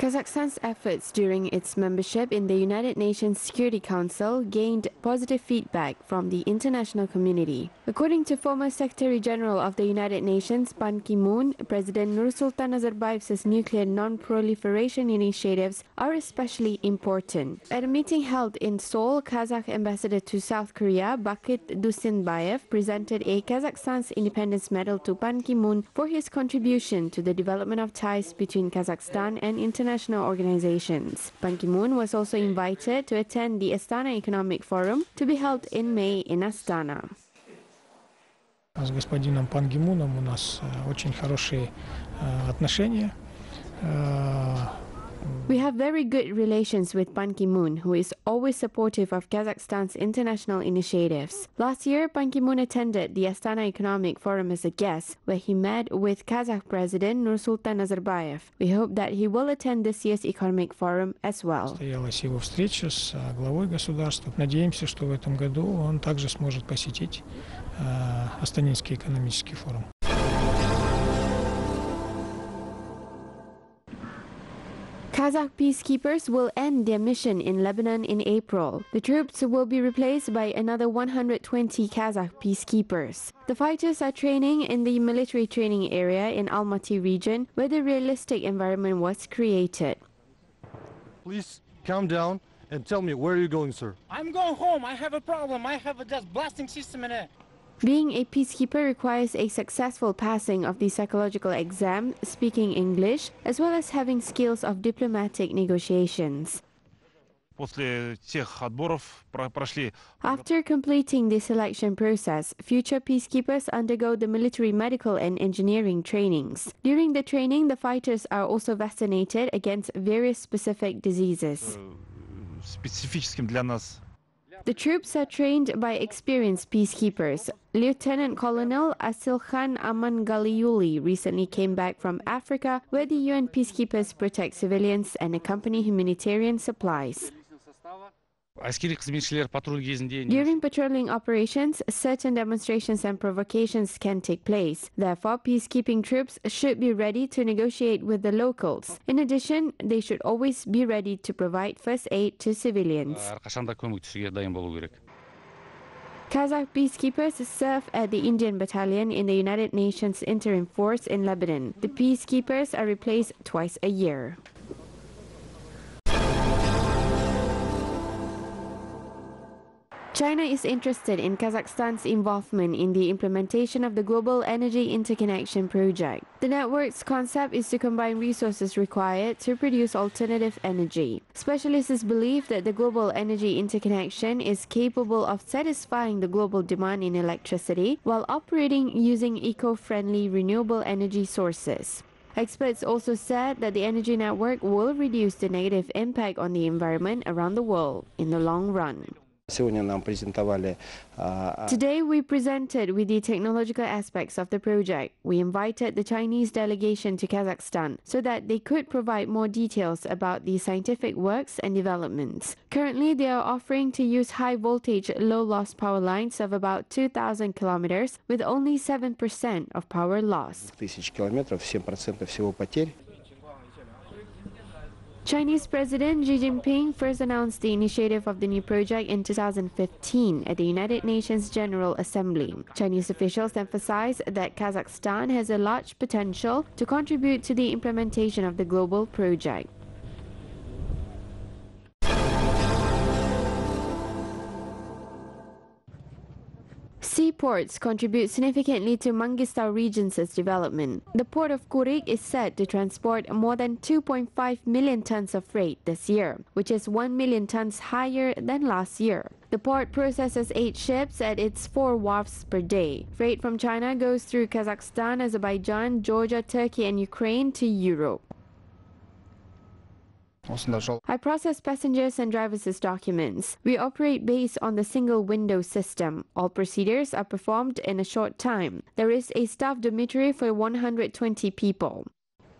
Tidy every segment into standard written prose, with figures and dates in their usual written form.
Kazakhstan's efforts during its membership in the United Nations Security Council gained positive feedback from the international community. According to former Secretary General of the United Nations Ban Ki-moon, President Nursultan Nazarbayev's nuclear non-proliferation initiatives are especially important. At a meeting held in Seoul, Kazakh ambassador to South Korea Bakit Dusinbayev presented a Kazakhstan's Independence Medal to Ban Ki-moon for his contribution to the development of ties between Kazakhstan and international organizations. Ban Ki-moon was also invited to attend the Astana Economic Forum to be held in May in Astana. С господином Пан Ги Муном у нас очень хорошие отношения. We have very good relations with Ban Ki-moon, who is always supportive of Kazakhstan's international initiatives. Last year, Ban Ki-moon attended the Astana Economic Forum as a guest, where he met with Kazakh President Nursultan Nazarbayev. We hope that he will attend this year's Economic Forum as well. Состоялась его встреча с главой государства. Надеемся, что в этом году он также сможет посетить Астанинский экономический форум. Kazakh peacekeepers will end their mission in Lebanon in April. The troops will be replaced by another 120 Kazakh peacekeepers. The fighters are training in the military training area in Almaty region, where the realistic environment was created. Please calm down and tell me, where are you going, sir? I'm going home. I have a problem. I have a just blasting system in it. Being a peacekeeper requires a successful passing of the psychological exam, speaking English, as well as having skills of diplomatic negotiations. After completing the selection process, future peacekeepers undergo the military medical and engineering trainings. During the training, the fighters are also vaccinated against various specific diseases. The troops are trained by experienced peacekeepers. Lieutenant Colonel Asilkhan Amangaliuli recently came back from Africa, where the UN peacekeepers protect civilians and accompany humanitarian supplies. During patrolling operations, certain demonstrations and provocations can take place. Therefore, peacekeeping troops should be ready to negotiate with the locals. In addition, they should always be ready to provide first aid to civilians. Kazakh peacekeepers serve at the Indian Battalion in the United Nations Interim Force in Lebanon. The peacekeepers are replaced twice a year. China is interested in Kazakhstan's involvement in the implementation of the Global Energy Interconnection project. The network's concept is to combine resources required to produce alternative energy. Specialists believe that the Global Energy Interconnection is capable of satisfying the global demand in electricity while operating using eco-friendly renewable energy sources. Experts also said that the energy network will reduce the negative impact on the environment around the world in the long run. Today we presented with the technological aspects of the project. We invited the Chinese delegation to Kazakhstan so that they could provide more details about the scientific works and developments. Currently, they are offering to use high-voltage, low-loss power lines of about 2,000 kilometers with only 7% of power loss. Chinese President Xi Jinping first announced the initiative of the new project in 2015 at the United Nations General Assembly. Chinese officials emphasized that Kazakhstan has a large potential to contribute to the implementation of the global project. Seaports contribute significantly to Mangystau region's development. The port of Kurik is set to transport more than 2.5 million tons of freight this year, which is 1 million tons higher than last year. The port processes 8 ships at its 4 wharves per day. Freight from China goes through Kazakhstan, Azerbaijan, Georgia, Turkey and Ukraine to Europe. I process passengers and drivers' documents. We operate based on the single window system. All procedures are performed in a short time. There is a staff dormitory for 120 people.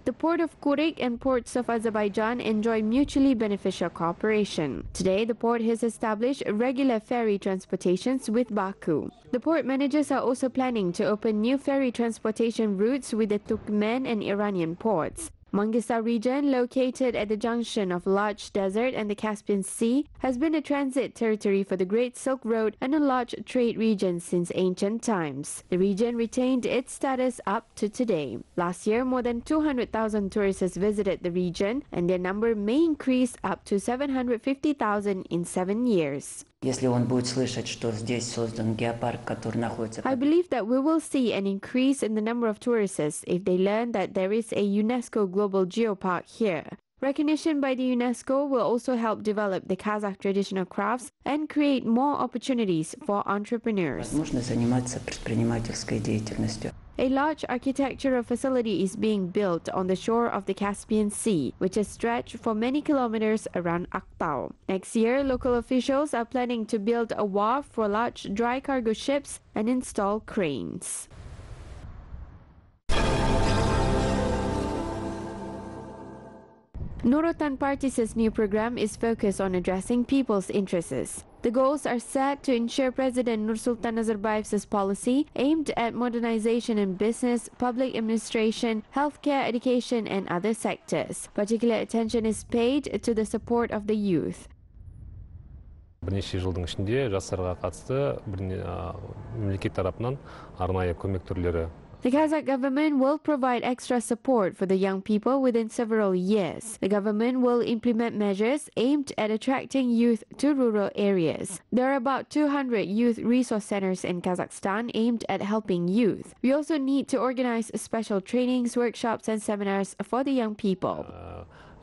The port of Kurik and ports of Azerbaijan enjoy mutually beneficial cooperation. Today, the port has established regular ferry transportations with Baku. The port managers are also planning to open new ferry transportation routes with the Turkmen and Iranian ports. Mangystau region, located at the junction of large desert and the Caspian Sea, has been a transit territory for the Great Silk Road and a large trade region since ancient times. The region retained its status up to today. Last year, more than 200,000 tourists visited the region, and their number may increase up to 750,000 in 7 years. Если он будет слышать, что здесь создан геопарк, который находится... I believe that we will see an increase in the number of tourists if they learn that there is a UNESCO Global Geopark here. Recognition by the UNESCO will also help develop the Kazakh traditional crafts and create more opportunities for entrepreneurs. Возможность заниматься предпринимательской деятельностью. A large architectural facility is being built on the shore of the Caspian Sea, which is stretched for many kilometers around Aktau. Next year, local officials are planning to build a wharf for large dry cargo ships and install cranes. Otan Party's new program is focused on addressing people's interests. The goals are set to ensure President Nursultan Nazarbayev's policy aimed at modernization in business, public administration, healthcare, education, and other sectors. Particular attention is paid to the support of the youth. Бірнеше жылдың ішінде жастарға қатысты мемлекет тарапынан арнайы көмек түрлері. The Kazakh government will provide extra support for the young people within several years. The government will implement measures aimed at attracting youth to rural areas. There are about 200 youth resource centers in Kazakhstan aimed at helping youth. We also need to organize special trainings, workshops, and seminars for the young people.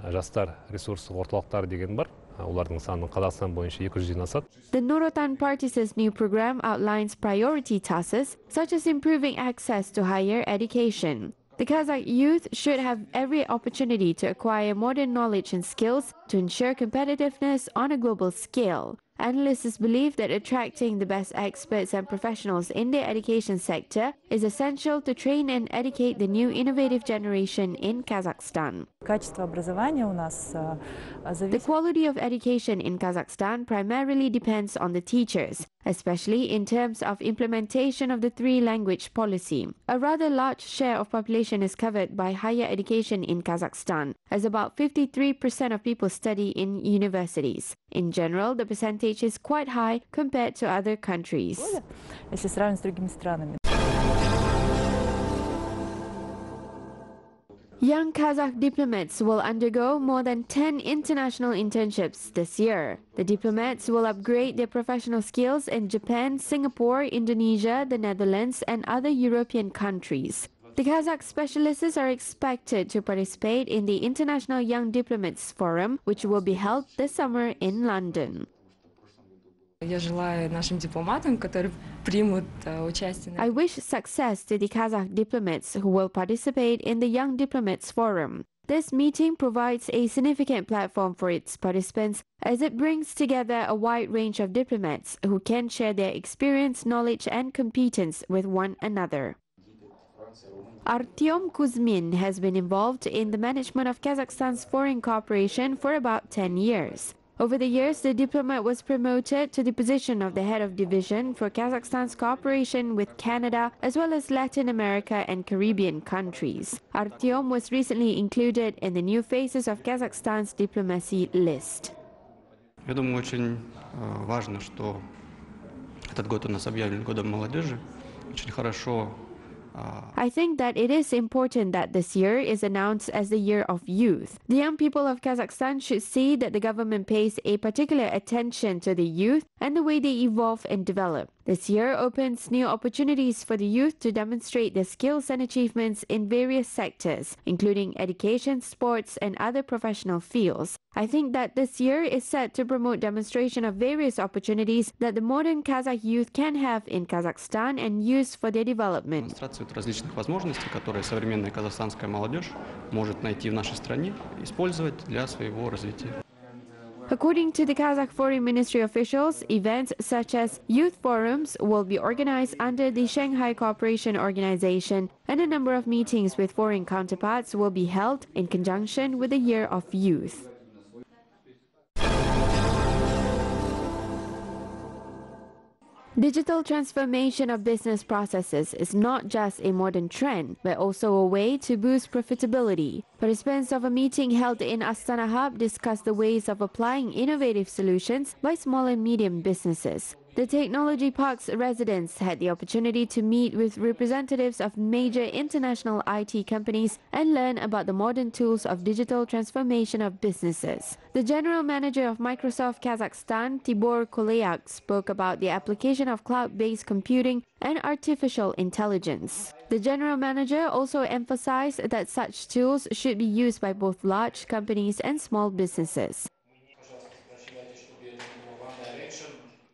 Жастар ресурстық орталықтар деген бар. Олардың саны Қазақстан бойынша 200-ден асады. The Otan Party's new program outlines priority tasks such as improving access to higher education. The Kazakh youth should have every opportunity to acquire modern knowledge and skills to ensure competitiveness on a global scale. Analysts believe that attracting the best experts and professionals in the education sector is essential to train and educate the new innovative generation in Kazakhstan. The quality of education in Kazakhstan primarily depends on the teachers, especially in terms of implementation of the three-language policy. A rather large share of population is covered by higher education in Kazakhstan, as about 53% of people study in universities. In general, the percentage is quite high compared to other countries. Young Kazakh diplomats will undergo more than 10 international internships this year. The diplomats will upgrade their professional skills in Japan, Singapore, Indonesia, the Netherlands, and other European countries. The Kazakh specialists are expected to participate in the International Young Diplomats Forum, which will be held this summer in London. Я желаю нашим дипломатам, которые примут участие. I wish success to the Kazakh diplomats who will participate in the Young Diplomats Forum. This meeting provides a significant platform for its participants as it brings together a wide range of diplomats who can share their experience, knowledge, and competence with one another. Artyom Kuzmin has been involved in the management of Kazakhstan's foreign cooperation for about 10 years. Over the years, the diplomat was promoted to the position of the head of division for Kazakhstan's cooperation with Canada, as well as Latin America and Caribbean countries. Artyom was recently included in the new faces of Kazakhstan's diplomacy list. Я думаю, очень важно, что этот год у нас объявлен годом молодежи. Очень хорошо. I think that it is important that this year is announced as the year of youth. The young people of Kazakhstan should see that the government pays a particular attention to the youth and the way they evolve and develop. This year opens new opportunities for the youth to demonstrate their skills and achievements in various sectors, including education, sports, and other professional fields. I think that this year is set to promote demonstration of various opportunities that the modern Kazakh youth can have in Kazakhstan and use for their development. Демонстрацию различных возможностей, которые современная казахстанская молодежь может найти в нашей стране, использовать для своего развития. According to the Kazakh Foreign Ministry officials, events such as youth forums will be organized under the Shanghai Cooperation Organization, and a number of meetings with foreign counterparts will be held in conjunction with the Year of Youth. Digital transformation of business processes is not just a modern trend, but also a way to boost profitability. Participants of a meeting held in Astana Hub discussed the ways of applying innovative solutions by small and medium businesses. The Technology Park's residents had the opportunity to meet with representatives of major international IT companies and learn about the modern tools of digital transformation of businesses. The general manager of Microsoft Kazakhstan, Tibor Koleyak, spoke about the application of cloud-based computing and artificial intelligence. The general manager also emphasized that such tools should be used by both large companies and small businesses.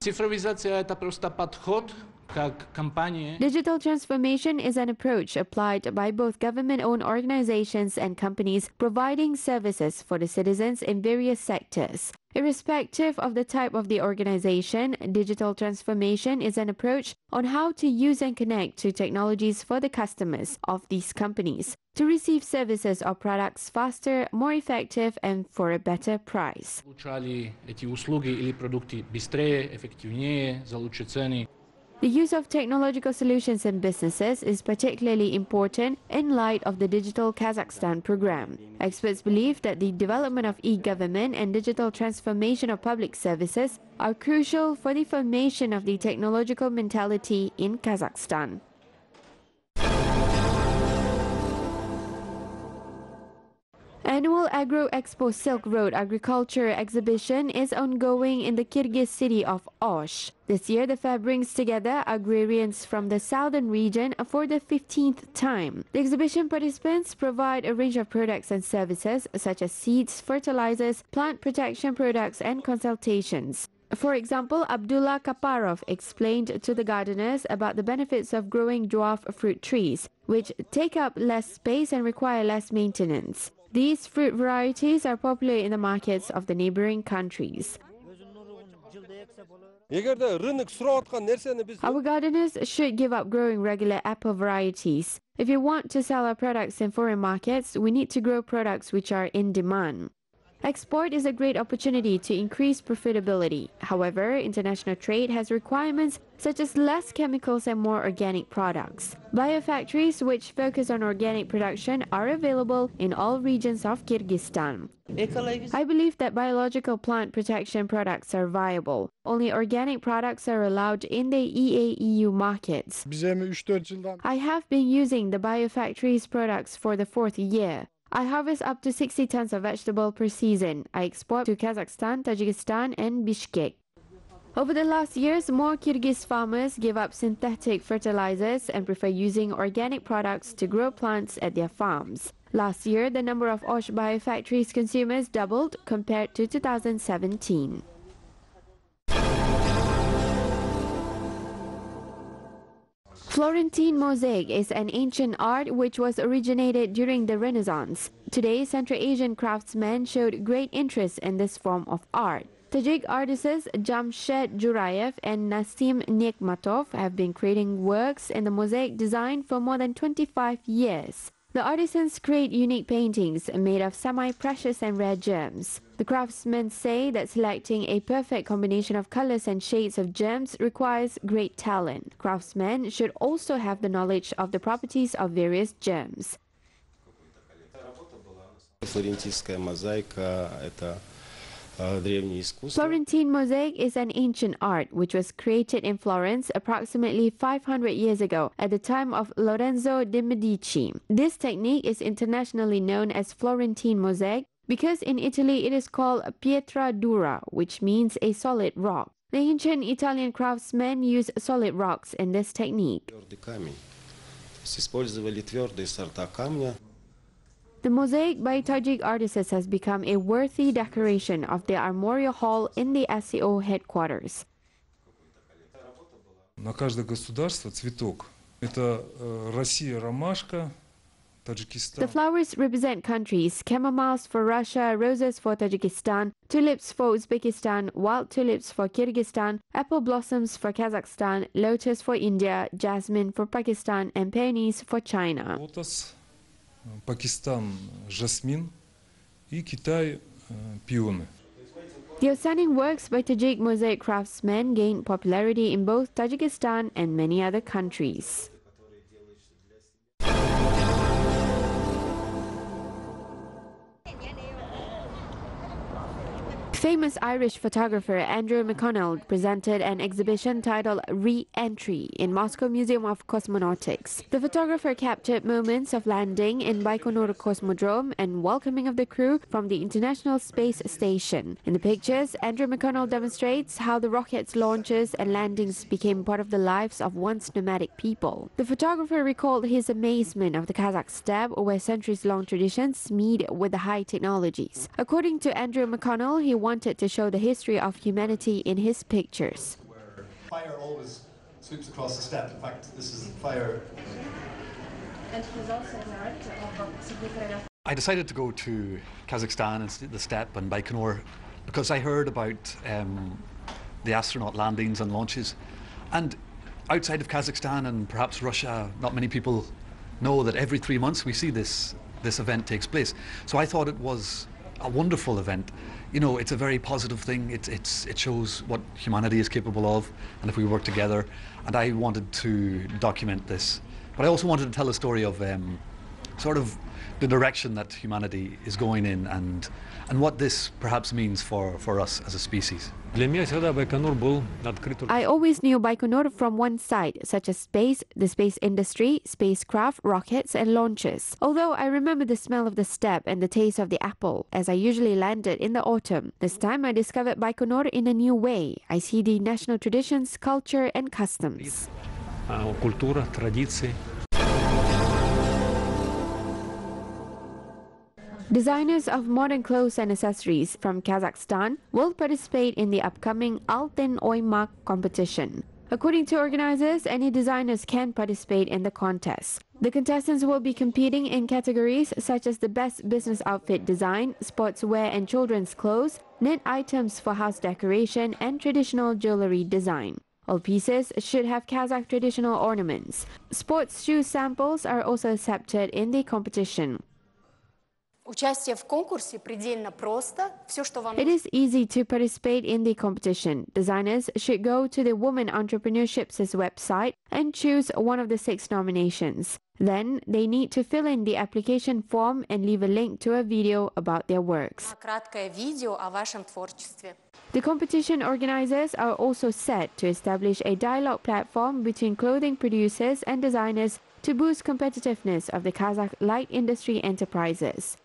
Цифровизация – это просто подход, как компания. Digital transformation is an approach applied by both government-owned organizations and companies providing services for the citizens in various sectors. Irrespective of the type of the organization, digital transformation is an approach on how to use and connect to technologies for the customers of these companies to receive services or products faster, more effective, and for a better price. Улучшали эти услуги или продукты быстрее, эффективнее, за лучшие цены. The use of technological solutions in businesses is particularly important in light of the Digital Kazakhstan program. Experts believe that the development of e-government and digital transformation of public services are crucial for the formation of the technological mentality in Kazakhstan. Annual Agro Expo Silk Road Agriculture Exhibition is ongoing in the Kyrgyz city of Osh. This year, the fair brings together agrarians from the southern region for the 15th time. The exhibition participants provide a range of products and services such as seeds, fertilizers, plant protection products, and consultations. For example, Abdullah Kaparov explained to the gardeners about the benefits of growing dwarf fruit trees, which take up less space and require less maintenance. These fruit varieties are popular in the markets of the neighboring countries. Our gardeners should give up growing regular apple varieties. If you want to sell our products in foreign markets, we need to grow products which are in demand. Export is a great opportunity to increase profitability. However, international trade has requirements such as less chemicals and more organic products. Biofactories which focus on organic production are available in all regions of Kyrgyzstan. I believe that biological plant protection products are viable. Only organic products are allowed in the EAEU markets. I have been using the biofactories products for the 4th year. I harvest up to 60 tons of vegetable per season. I export to Kazakhstan, Tajikistan, and Bishkek. Over the last years, more Kyrgyz farmers give up synthetic fertilizers and prefer using organic products to grow plants at their farms. Last year, the number of Osh biofactories consumers doubled compared to 2017. Florentine mosaic is an ancient art which was originated during the Renaissance. Today, Central Asian craftsmen showed great interest in this form of art. Tajik artists Jamshed Jurayev and Nasim Nekmatov have been creating works in the mosaic design for more than 25 years. The artisans create unique paintings made of semi-precious and rare gems. The craftsmen say that selecting a perfect combination of colors and shades of gems requires great talent. Craftsmen should also have the knowledge of the properties of various gems. Florentine mosaic is an ancient art which was created in Florence approximately 500 years ago at the time of Lorenzo de' Medici. This technique is internationally known as Florentine mosaic because in Italy it is called pietra dura, which means a solid rock. The ancient Italian craftsmen used solid rocks in this technique. The mosaic by Tajik artists has become a worthy decoration of the armorial hall in the SCO headquarters. На каждое государство цветок. Это Россия ромашка, Таджикистан. The flowers represent countries: chamomiles for Russia, roses for Tajikistan, tulips for Uzbekistan, wild tulips for Kyrgyzstan, apple blossoms for Kazakhstan, lotus for India, jasmine for Pakistan, and peonies for China. Лотос, Пакистан жасмин и Китай пионы. The outstanding works by Tajik mosaic craftsmen gained popularity in both Tajikistan and many other countries. Famous Irish photographer Andrew Mcconnell presented an exhibition titled Re-Entry in Moscow Museum of Cosmonautics. The photographer captured moments of landing in Baikonur Cosmodrome and welcoming of the crew from the International Space Station. In the pictures, Andrew Mcconnell demonstrates how the rocket's launches and landings became part of the lives of once nomadic people. The photographer recalled his amazement of the Kazakh steppe, where centuries-long traditions meet with the high technologies. According to Andrew Mcconnell, he wanted to show the history of humanity in his pictures. Where fire always sweeps across the steppe. In fact, this is fire. And he's also an director of I decided to go to Kazakhstan and the steppe and Baikonur because I heard about the astronaut landings and launches. And outside of Kazakhstan and perhaps Russia, not many people know that every 3 months we see this event takes place. So I thought it was a wonderful event. You know, it's a very positive thing. It shows what humanity is capable of, and if we work together. And I wanted to document this, but I also wanted to tell a story of sort of the direction that humanity is going in, and what this perhaps means for us as a species. I always knew Baikonur from one side, such as space, the space industry, spacecraft, rockets and launches. Although I remember the smell of the steppe and the taste of the apple, as I usually landed in the autumn. This time I discovered Baikonur in a new way. I see the national traditions, culture and customs. Культура, традиции. Designers of modern clothes and accessories from Kazakhstan will participate in the upcoming Altyn Oymak competition. According to organizers, any designers can participate in the contest. The contestants will be competing in categories such as the best business outfit design, sportswear and children's clothes, knit items for house decoration and traditional jewelry design. All pieces should have Kazakh traditional ornaments. Sports shoe samples are also accepted in the competition. It is easy to participate in the competition. Designers should go to the Women Entrepreneurship's website and choose one of the 6 nominations. Then they need to fill in the application form and leave a link to a video about their works. The competition organizers are also set to establish a dialogue platform between clothing producers and designers to boost competitiveness of the Kazakh light industry enterprises.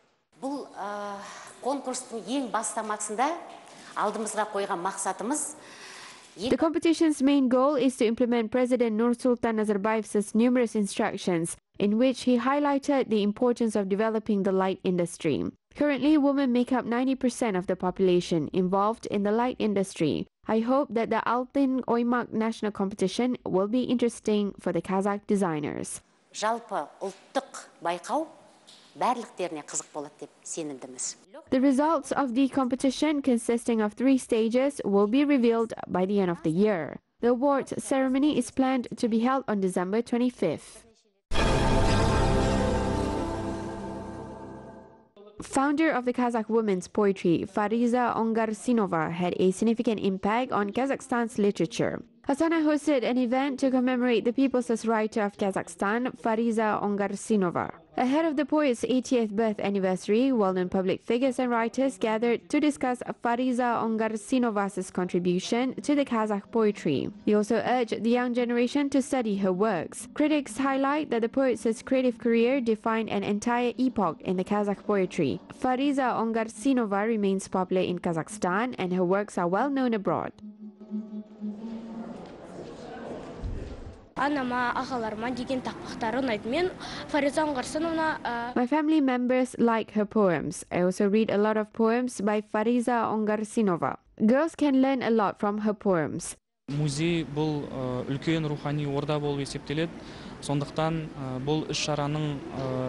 The competition's main goal is to implement President Nursultan Nazarbayev's numerous instructions, in which he highlighted the importance of developing the light industry. Currently, women make up 90% of the population involved in the light industry. I hope that the Altyn Oymak national competition will be interesting for the Kazakh designers. The results of the competition, consisting of 3 stages, will be revealed by the end of the year. The awards ceremony is planned to be held on December 25th. Founder of the Kazakh women's poetry, Fariza Ongarssynova, had a significant impact on Kazakhstan's literature. Astana hosted an event to commemorate the people's writer of Kazakhstan, Fariza Ongarssynova. Ahead of the poet's 80th birth anniversary, well-known public figures and writers gathered to discuss Fariza Ongarssinova's contribution to the Kazakh poetry. They also urged the young generation to study her works. Critics highlight that the poet's creative career defined an entire epoch in the Kazakh poetry. Fariza Ongarssynova remains popular in Kazakhstan and her works are well known abroad. My family members like her poems. I also read a lot of poems by Fariza Ongarssynova. Girls can learn a lot from her poems. Музей бұл үлкен рухани орда болып есептеледі. Сондықтан бұл іс-шараның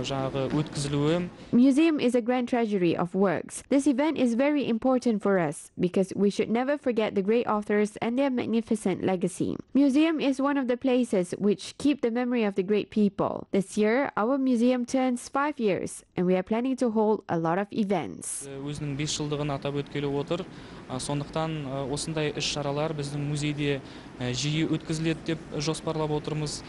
жаңағы өткізілуі. Museum is a grand treasury of works. This event is very important for us because we should never forget the great authors and their magnificent legacy. Museum is one of the places which keep the memory of the great people. This year, our museum turns 5 years and we are planning to hold a lot of events. Өзінің 5 жылдығын атап өткелі отыр. Сондықтан осындай іс-шаралар біздің музейде жиі өткізіледі деп жоспарлап отырмыз.